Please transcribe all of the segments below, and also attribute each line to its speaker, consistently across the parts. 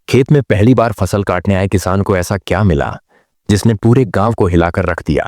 Speaker 1: खेत में पहली बार फसल काटने आए किसान को ऐसा क्या मिला जिसने पूरे गांव को हिलाकर रख दिया।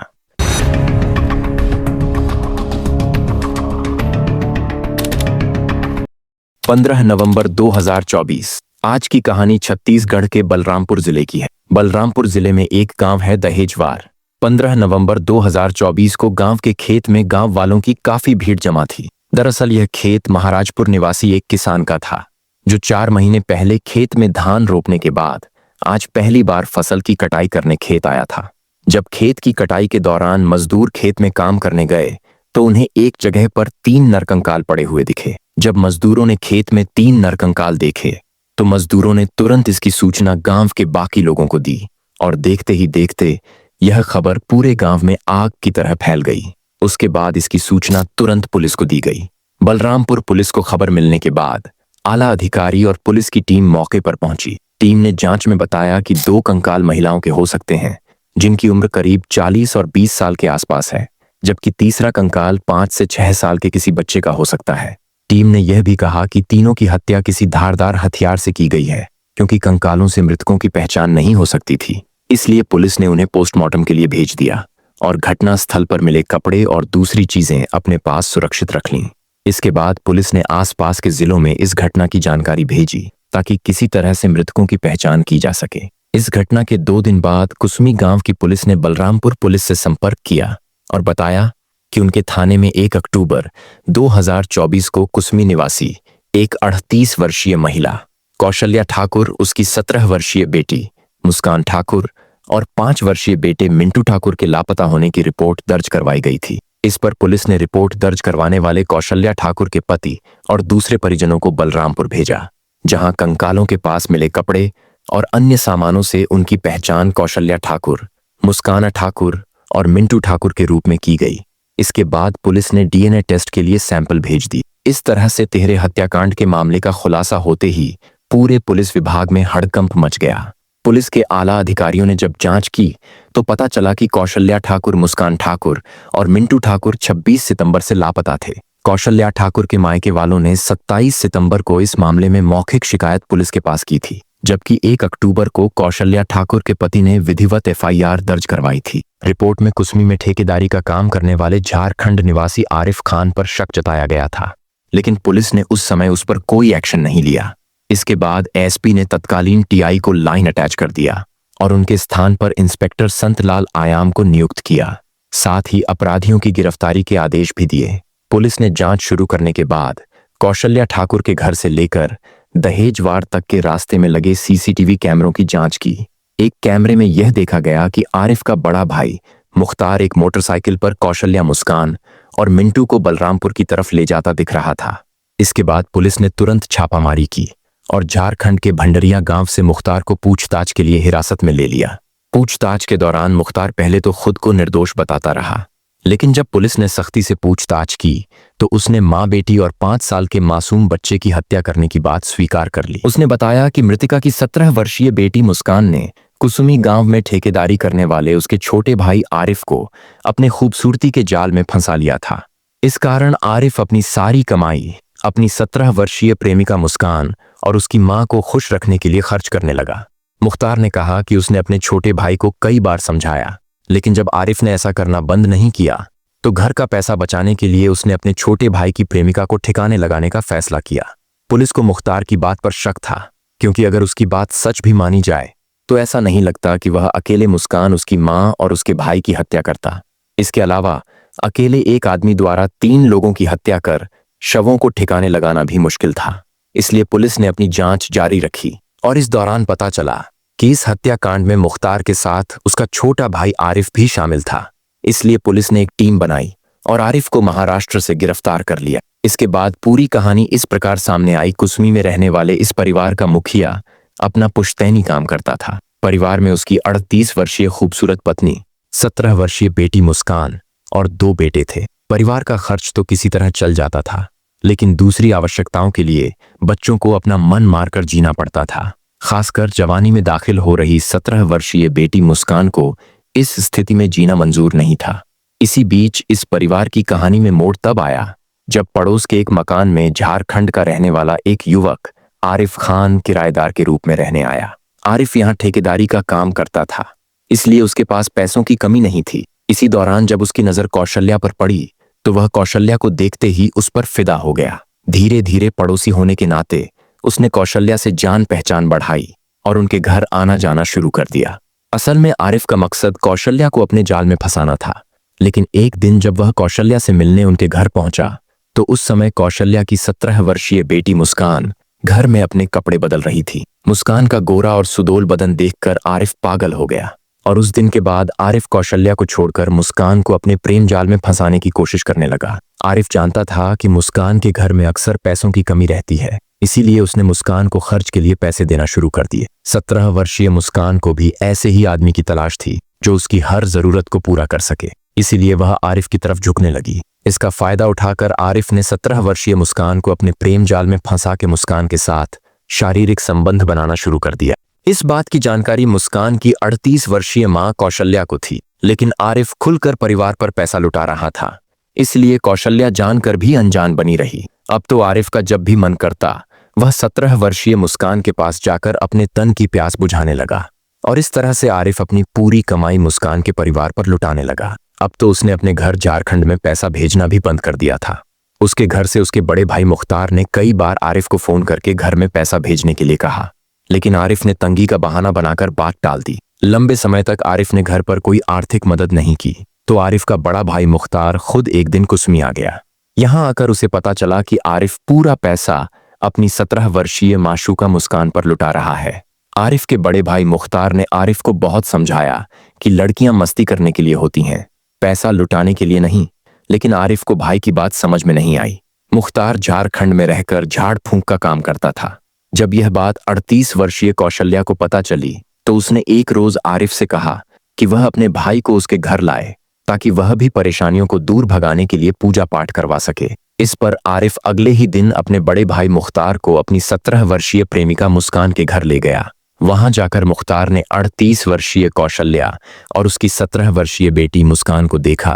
Speaker 1: 15 नवंबर 2024। आज की कहानी छत्तीसगढ़ के बलरामपुर जिले की है। बलरामपुर जिले में एक गांव है दहेजवार। 15 नवंबर 2024 को गांव के खेत में गांव वालों की काफी भीड़ जमा थी। दरअसल यह खेत महाराजपुर निवासी एक किसान का था जो 4 महीने पहले खेत में धान रोपने के बाद आज पहली बार फसल की कटाई करने खेत आया था। जब खेत की कटाई के दौरान मजदूर खेत में काम करने गए तो उन्हें एक जगह पर 3 नरकंकाल पड़े हुए दिखे। जब मजदूरों ने खेत में 3 नरकंकाल देखे तो मजदूरों ने तुरंत इसकी सूचना गांव के बाकी लोगों को दी और देखते ही देखते यह खबर पूरे गांव में आग की तरह फैल गई। उसके बाद इसकी सूचना तुरंत पुलिस को दी गई। बलरामपुर पुलिस को खबर मिलने के बाद आला अधिकारी और पुलिस की टीम मौके पर पहुंची। टीम ने जांच में बताया कि 2 कंकाल महिलाओं के हो सकते हैं जिनकी उम्र करीब 40 और 20 साल के आसपास है, जबकि तीसरा कंकाल 5 से 6 साल के किसी बच्चे का हो सकता है। टीम ने यह भी कहा कि तीनों की हत्या किसी धारदार हथियार से की गई है, क्योंकि कंकालों से मृतकों की पहचान नहीं हो सकती थी। इसलिए पुलिस ने उन्हें पोस्टमार्टम के लिए भेज दिया और घटना स्थल पर मिले कपड़े और दूसरी चीजें अपने पास सुरक्षित रख लीं। इसके बाद पुलिस ने आसपास के जिलों में इस घटना की जानकारी भेजी ताकि किसी तरह से मृतकों की पहचान की जा सके। इस घटना के 2 दिन बाद कुसमी गांव की पुलिस ने बलरामपुर पुलिस से संपर्क किया और बताया कि उनके थाने में 1 अक्टूबर 2024 को कुसमी निवासी एक 38 वर्षीय महिला कौशल्या ठाकुर, उसकी 17 वर्षीय बेटी मुस्कान ठाकुर और 5 वर्षीय बेटे मिंटू ठाकुर के लापता होने की रिपोर्ट दर्ज करवाई गई थी। इस पर पुलिस ने रिपोर्ट दर्ज करवाने वाले कौशल्या ठाकुर के पति और दूसरे परिजनों को बलरामपुर भेजा, जहां कंकालों के पास मिले कपड़े और अन्य सामानों से उनकी पहचान कौशल्या ठाकुर, मुस्काना ठाकुर और मिंटू ठाकुर के रूप में की गई। इसके बाद पुलिस ने डीएनए टेस्ट के लिए सैंपल भेज दी। इस तरह से तिहरे हत्याकांड के मामले का खुलासा होते ही पूरे पुलिस विभाग में हड़कंप मच गया। पुलिस के आला अधिकारियों ने जब जांच की तो पता चला कि कौशल्या ठाकुर, मुस्कान ठाकुर और मिंटू ठाकुर 26 सितंबर से लापता थे। कौशल्या ठाकुर के मायके वालों ने 27 सितंबर को इस मामले में मौखिक शिकायत पुलिस के पास की थी, जबकि 1 अक्टूबर को कौशल्या ठाकुर के पति ने विधिवत एफआईआर दर्ज करवाई थी। रिपोर्ट में कुसमी में ठेकेदारी का काम करने वाले झारखंड निवासी आरिफ खान पर शक जताया गया था, लेकिन पुलिस ने उस समय उस पर कोई एक्शन नहीं लिया। इसके बाद एसपी ने तत्कालीन टीआई को लाइन अटैच कर दिया और उनके स्थान पर इंस्पेक्टर संतलाल आयाम को नियुक्त किया। साथ ही अपराधियों की गिरफ्तारी के आदेश भी दिए। पुलिस ने जांच शुरू करने के बाद कौशल्या ठाकुर के घर से लेकर दहेजवार तक के रास्ते में लगे सीसीटीवी कैमरों की जांच की। एक कैमरे में यह देखा गया कि आरिफ का बड़ा भाई मुख्तार एक मोटरसाइकिल पर कौशल्या, मुस्कान और मिंटू को बलरामपुर की तरफ ले जाता दिख रहा था। इसके बाद पुलिस ने तुरंत छापामारी की और झारखंड के भंडरिया गांव से मुख्तार को पूछताछ के लिए हिरासत में ले लिया। पूछताछ के दौरान मुख्तार पहले तो खुद को निर्दोष बताता रहा, लेकिन जब पुलिस ने सख्ती से पूछताछ की तो उसने मां, बेटी और 5 साल के मासूम बच्चे की हत्या करने की बात स्वीकार कर ली। उसने बताया कि मृतका की 17 वर्षीय बेटी मुस्कान ने कुसुमी गांव में ठेकेदारी करने वाले उसके छोटे भाई आरिफ को अपने खूबसूरती के जाल में फंसा लिया था। इस कारण आरिफ अपनी सारी कमाई अपनी 17 वर्षीय प्रेमिका मुस्कान और उसकी मां को खुश रखने के लिए खर्च करने लगा। मुख्तार ने कहा कि उसने अपने छोटे भाई को कई बार समझाया, लेकिन जब आरिफ ने ऐसा करना बंद नहीं किया तो घर का पैसा बचाने के लिए उसने अपने छोटे भाई की प्रेमिका को ठिकाने लगाने का फैसला किया। पुलिस को मुख्तार की बात पर शक था, क्योंकि अगर उसकी बात सच भी मानी जाए तो ऐसा नहीं लगता कि वह अकेले मुस्कान, उसकी मां और उसके भाई की हत्या करता। इसके अलावा अकेले एक आदमी द्वारा 3 लोगों की हत्या कर शवों को ठिकाने लगाना भी मुश्किल था। इसलिए पुलिस ने अपनी जांच जारी रखी और इस दौरान पता चला कि इस हत्याकांड में मुख्तार के साथ उसका छोटा भाई आरिफ भी शामिल था। इसलिए पुलिस ने एक टीम बनाई और आरिफ को महाराष्ट्र से गिरफ्तार कर लिया। इसके बाद पूरी कहानी इस प्रकार सामने आई। कुसमी में रहने वाले इस परिवार का मुखिया अपना पुश्तैनी काम करता था। परिवार में उसकी 38 वर्षीय खूबसूरत पत्नी, 17 वर्षीय बेटी मुस्कान और 2 बेटे थे। परिवार का खर्च तो किसी तरह चल जाता था, लेकिन दूसरी आवश्यकताओं के लिए बच्चों को अपना मन मारकर जीना पड़ता था। खासकर जवानी में दाखिल हो रही 17 वर्षीय बेटी मुस्कान को इस स्थिति में जीना मंजूर नहीं था। इसी बीच इस परिवार की कहानी में मोड़ तब आया जब पड़ोस के एक मकान में झारखंड का रहने वाला एक युवक आरिफ खान किराएदार के रूप में रहने आया। आरिफ यहाँ ठेकेदारी का काम करता था, इसलिए उसके पास पैसों की कमी नहीं थी। इसी दौरान जब उसकी नजर कौशल्या पर पड़ी तो वह कौशल्या को देखते ही उस पर फिदा हो गया। धीरे धीरे पड़ोसी होने के नाते उसने कौशल्या से जान पहचान बढ़ाई और उनके घर आना जाना शुरू कर दिया। असल में आरिफ का मकसद कौशल्या को अपने जाल में फंसाना था, लेकिन एक दिन जब वह कौशल्या से मिलने उनके घर पहुंचा तो उस समय कौशल्या की 17 वर्षीय बेटी मुस्कान घर में अपने कपड़े बदल रही थी। मुस्कान का गोरा और सुडौल बदन देखकर आरिफ पागल हो गया और उस दिन के बाद आरिफ कौशल्या को छोड़कर मुस्कान को अपने प्रेम जाल में फंसाने की कोशिश करने लगा। आरिफ जानता था कि मुस्कान के घर में अक्सर पैसों की कमी रहती है, इसीलिए उसने मुस्कान को खर्च के लिए पैसे देना शुरू कर दिए। 17 वर्षीय मुस्कान को भी ऐसे ही आदमी की तलाश थी जो उसकी हर जरूरत को पूरा कर सके, इसीलिए वह आरिफ की तरफ झुकने लगी। इसका फायदा उठाकर आरिफ ने 17 वर्षीय मुस्कान को अपने प्रेम जाल में फंसा के मुस्कान के साथ शारीरिक संबंध बनाना शुरू कर दिया। इस बात की जानकारी मुस्कान की 38 वर्षीय मां कौशल्या को थी, लेकिन आरिफ खुलकर परिवार पर पैसा लुटा रहा था, इसलिए कौशल्या जानकर भी अनजान बनी रही। अब तो आरिफ का जब भी मन करता वह 17 वर्षीय मुस्कान के पास जाकर अपने तन की प्यास बुझाने लगा और इस तरह से आरिफ अपनी पूरी कमाई मुस्कान के परिवार पर लुटाने लगा। अब तो उसने अपने घर झारखंड में पैसा भेजना भी बंद कर दिया था। उसके घर से उसके बड़े भाई मुख्तार ने कई बार आरिफ को फोन करके घर में पैसा भेजने के लिए कहा, लेकिन आरिफ ने तंगी का बहाना बनाकर बात टाल दी। लंबे समय तक आरिफ ने घर पर कोई आर्थिक मदद नहीं की तो आरिफ का बड़ा भाई मुख्तार खुद एक दिन कुसमी आ गया। यहाँ आकर उसे पता चला कि आरिफ पूरा पैसा अपनी 17 वर्षीय माशूका मुस्कान पर लुटा रहा है। आरिफ के बड़े भाई मुख्तार ने आरिफ को बहुत समझाया कि लड़कियां मस्ती करने के लिए होती हैं, पैसा लुटाने के लिए नहीं, लेकिन आरिफ को भाई की बात समझ में नहीं आई। मुख्तार झारखंड में रहकर झाड़ फूंक का काम करता था। जब यह बात 38 वर्षीय कौशल्या को पता चली तो उसने एक रोज आरिफ से कहा कि वह अपने भाई को उसके घर लाए ताकि वह भी परेशानियों को दूर भगाने के लिए पूजा पाठ करवा सके। इस पर आरिफ अगले ही दिन अपने बड़े भाई मुख्तार को अपनी 17 वर्षीय प्रेमिका मुस्कान के घर ले गया। वहां जाकर मुख्तार ने 38 वर्षीय कौशल्या और उसकी 17 वर्षीय बेटी मुस्कान को देखा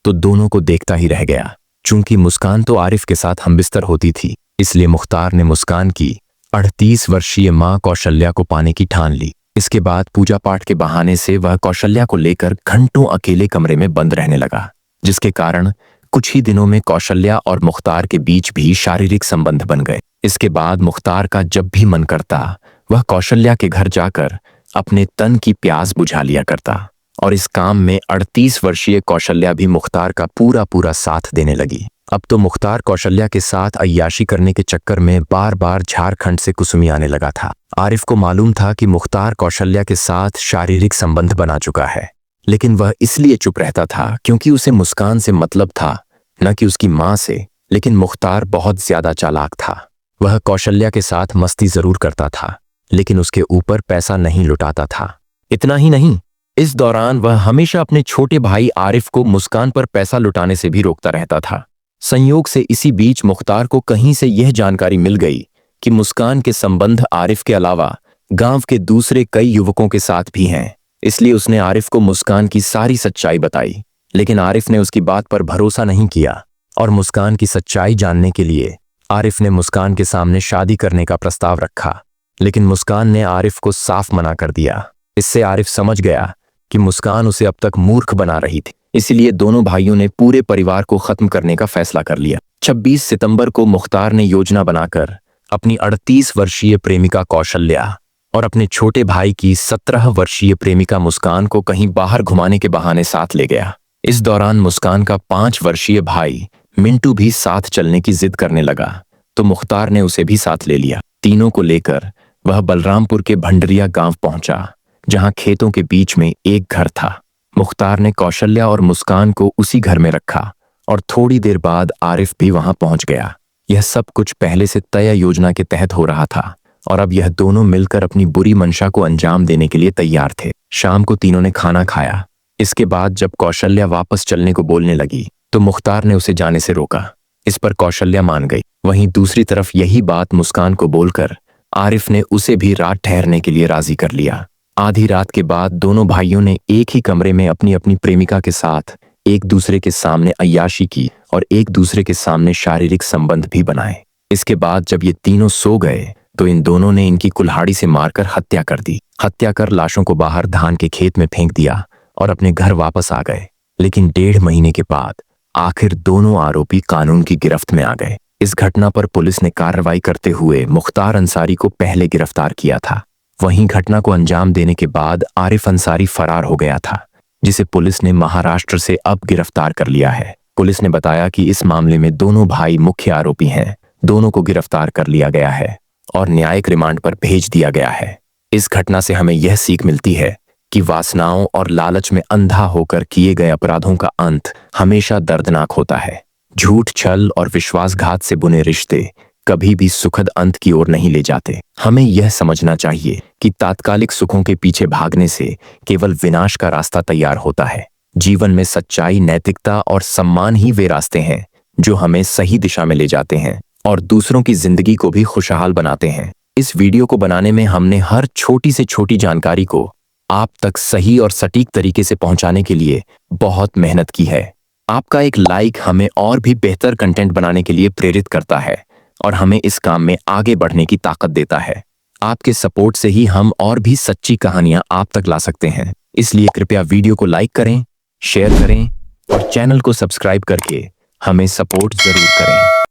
Speaker 1: तो दोनों को देखता ही रह गया। चूंकि मुस्कान तो आरिफ के साथ हमबिस्तर होती थी, इसलिए मुख्तार ने मुस्कान की 38 वर्षीय मां कौशल्या को पाने की ठान ली। इसके बाद पूजा पाठ के बहाने से वह कौशल्या को लेकर घंटों अकेले कमरे में बंद रहने लगा, जिसके कारण कुछ ही दिनों में कौशल्या और मुख्तार के बीच भी शारीरिक संबंध बन गए। इसके बाद मुख्तार का जब भी मन करता वह कौशल्या के घर जाकर अपने तन की प्यास बुझा लिया करता और इस काम में 38 वर्षीय कौशल्या भी मुख्तार का पूरा साथ देने लगी। अब तो मुख्तार कौशल्या के साथ अय्याशी करने के चक्कर में बार बार झारखंड से कुसुमी आने लगा था। आरिफ को मालूम था कि मुख्तार कौशल्या के साथ शारीरिक संबंध बना चुका है, लेकिन वह इसलिए चुप रहता था क्योंकि उसे मुस्कान से मतलब था, न कि उसकी मां से। लेकिन मुख्तार बहुत ज्यादा चालाक था। वह कौशल्या के साथ मस्ती जरूर करता था, लेकिन उसके ऊपर पैसा नहीं लुटाता था। इतना ही नहीं, इस दौरान वह हमेशा अपने छोटे भाई आरिफ को मुस्कान पर पैसा लुटाने से भी रोकता रहता था। संयोग से इसी बीच मुख्तार को कहीं से यह जानकारी मिल गई कि मुस्कान के संबंध आरिफ के अलावा गांव के दूसरे कई युवकों के साथ भी हैं। इसलिए उसने आरिफ को मुस्कान की सारी सच्चाई बताई, लेकिन आरिफ ने उसकी बात पर भरोसा नहीं किया और मुस्कान की सच्चाई जानने के लिए आरिफ ने मुस्कान के सामने शादी करने का प्रस्ताव रखा, लेकिन मुस्कान ने आरिफ को साफ मना कर दिया। इससे आरिफ समझ गया कि मुस्कान उसे अब तक मूर्ख बना रही थी, इसलिए दोनों भाइयों ने पूरे परिवार को खत्म करने का फैसला कर लिया। 26 सितंबर को मुख्तार ने योजना बनाकर अपनी 38 वर्षीय प्रेमिका कौशल्या और अपने छोटे भाई की 17 वर्षीय प्रेमिका मुस्कान को कहीं बाहर घुमाने के बहाने साथ ले गया। इस दौरान मुस्कान का 5 वर्षीय भाई मिंटू भी साथ चलने की जिद करने लगा, तो मुख्तार ने उसे भी साथ ले लिया। तीनों को लेकर वह बलरामपुर के भंडरिया गांव पहुंचा, जहां खेतों के बीच में एक घर था। मुख्तार ने कौशल्या और मुस्कान को उसी घर में रखा और थोड़ी देर बाद आरिफ भी वहां पहुंच गया। यह सब कुछ पहले से तय योजना के तहत हो रहा था और अब यह दोनों मिलकर अपनी बुरी मंशा को अंजाम देने के लिए तैयार थे। शाम को तीनों ने खाना खाया। इसके बाद जब कौशल्या वापस चलने को बोलने लगी तो मुख्तार ने उसे जाने से रोका। इस पर कौशल्या मान गई। वहीं दूसरी तरफ यही बात मुस्कान को बोलकर आरिफ ने उसे भी रात ठहरने के लिए राजी कर लिया। आधी रात के बाद दोनों भाइयों ने एक ही कमरे में अपनी अपनी प्रेमिका के साथ एक दूसरे के सामने अय्याशी की और एक दूसरे के सामने शारीरिक संबंध भी बनाए। इसके बाद जब ये तीनों सो गए तो इन दोनों ने इनकी कुल्हाड़ी से मारकर हत्या कर दी। हत्या कर लाशों को बाहर धान के खेत में फेंक दिया और अपने घर वापस आ गए। लेकिन 1.5 महीने के बाद आखिर दोनों आरोपी कानून की गिरफ्त में आ गए। इस घटना पर पुलिस ने कार्रवाई करते हुए मुख्तार अंसारी को पहले गिरफ्तार किया था। वहीं घटना को अंजाम देने के बाद आरिफ अंसारी फरार हो गया था, जिसे पुलिस ने महाराष्ट्र से अब गिरफ्तार कर लिया है। पुलिस ने बताया कि इस मामले में दोनों भाई मुख्य आरोपी हैं। दोनों को गिरफ्तार कर लिया गया है और न्यायिक रिमांड पर भेज दिया गया है। इस घटना से हमें यह सीख मिलती है कि वासनाओं और लालच में अंधा होकर किए गए अपराधों का अंत हमेशा दर्दनाक होता है। झूठ, छल और विश्वासघात से बुने रिश्ते कभी भी सुखद अंत की ओर नहीं ले जाते। हमें यह समझना चाहिए कि तात्कालिक सुखों के पीछे भागने से केवल विनाश का रास्ता तैयार होता है। जीवन में सच्चाई, नैतिकता और सम्मान ही वे रास्ते हैं जो हमें सही दिशा में ले जाते हैं और दूसरों की जिंदगी को भी खुशहाल बनाते हैं। इस वीडियो को बनाने में हमने हर छोटी से छोटी जानकारी को आप तक सही और सटीक तरीके से पहुंचाने के लिए बहुत मेहनत की है। आपका एक लाइक हमें और भी बेहतर कंटेंट बनाने के लिए प्रेरित करता है और हमें इस काम में आगे बढ़ने की ताकत देता है। आपके सपोर्ट से ही हम और भी सच्ची कहानियां आप तक ला सकते हैं। इसलिए कृपया वीडियो को लाइक करें, शेयर करें और चैनल को सब्सक्राइब करके हमें सपोर्ट जरूर करें।